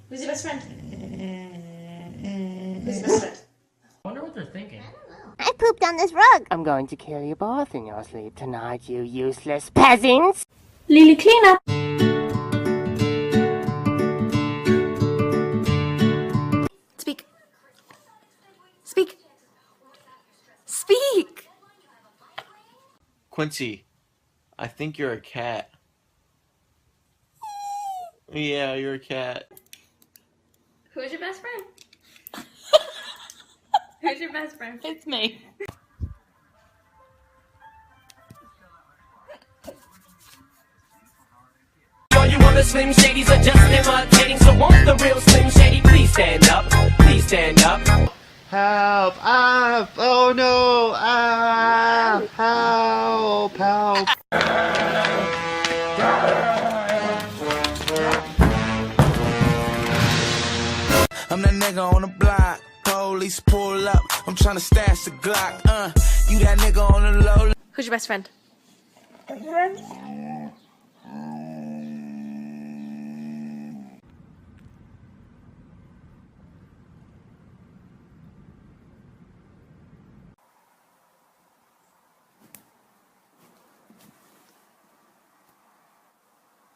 Who's your best friend? Who's your best friend? I wonder what they're thinking. I pooped on this rug. I'm going to kill you both in your sleep tonight, you useless peasants. Lily, clean up. Speak. Speak. Speak. Quincy, I think you're a cat. Yeah, you're a cat. Who's your best friend? Who's your best friend? It's me. All you other Slim Shadys are just imitating, so won't the real Slim Shady please stand up? Please stand up. Help! Ah! Oh no! Ah! Help! Help! I'm that nigga on the block. Police pull up. I'm trying to stash the Glock. You that nigga on the low. Who's your best friend?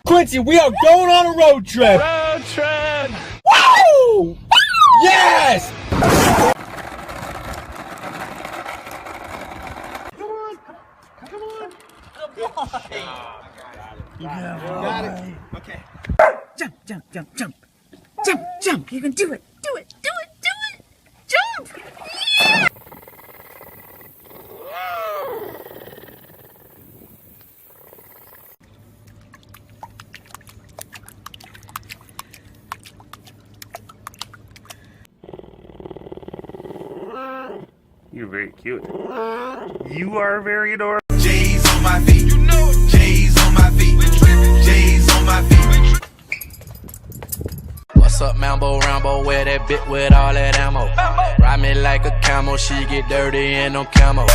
Quincy, we are going on a road trip! Road trip! Woo! Yes! Got it. Okay. Jump, jump, jump, jump. Jump, jump. You can do it. Do it, do it, do it. Jump. Yeah! You're very cute. You are very adorable. J's on my feet. You know it. J's on my feet. J's on my feet. What's up, Mambo Rambo? Wear that bit with all that ammo. Ride me like a camel. She get dirty and no camo.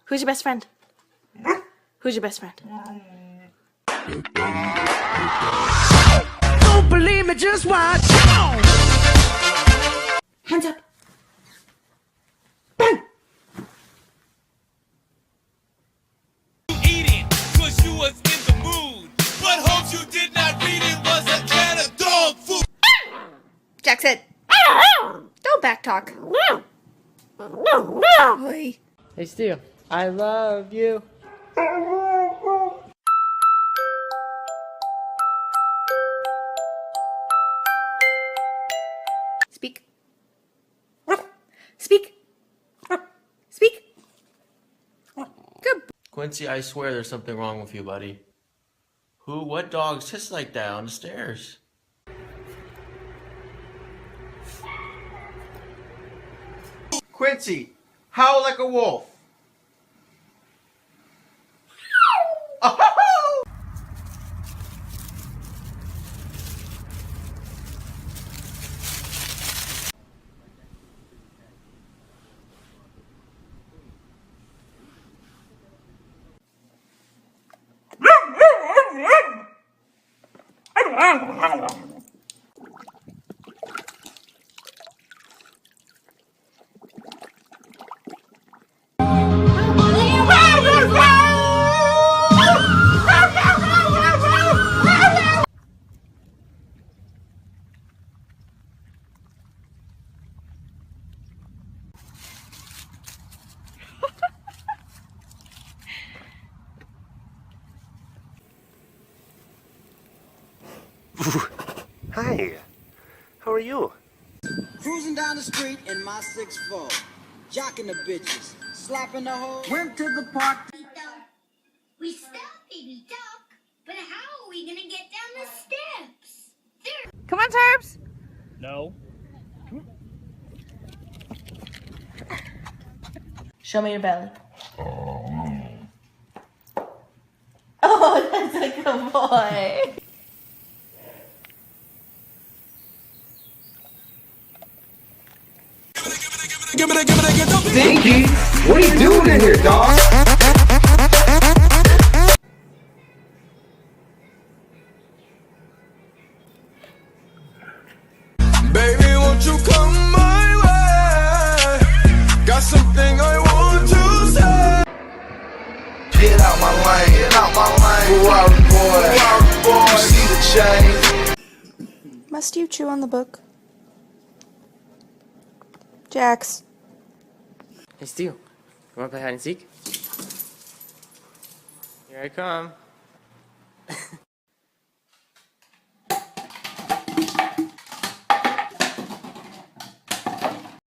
Who's your best friend? Who's your best friend? Don't believe me, just watch. Hands up. Bang. Eating, cause you was in the mood. But hope you did not read it was a can of dog food. Jack said, don't backtalk. Oi. Hey, Steve. I love you. Speak. Speak. Speak. Good. Quincy, I swear there's something wrong with you, buddy. What dog sits like that on the stairs? Quincy, howl like a wolf. Hi. How are you? Cruising down the street in my 6'4", jocking the bitches, slapping the hoe. Went to the park. We stopped, baby duck, but how are we gonna get down the steps? Come on, Terps. No. Show me your belly. Oh, that's a good boy. Dinky, what are you doing in here, dog? lane. Get out my lane. Ferrari boy. You see the change. Must you chew on the book? Jax. Hey, Steel. You wanna play hide and seek? Here I come.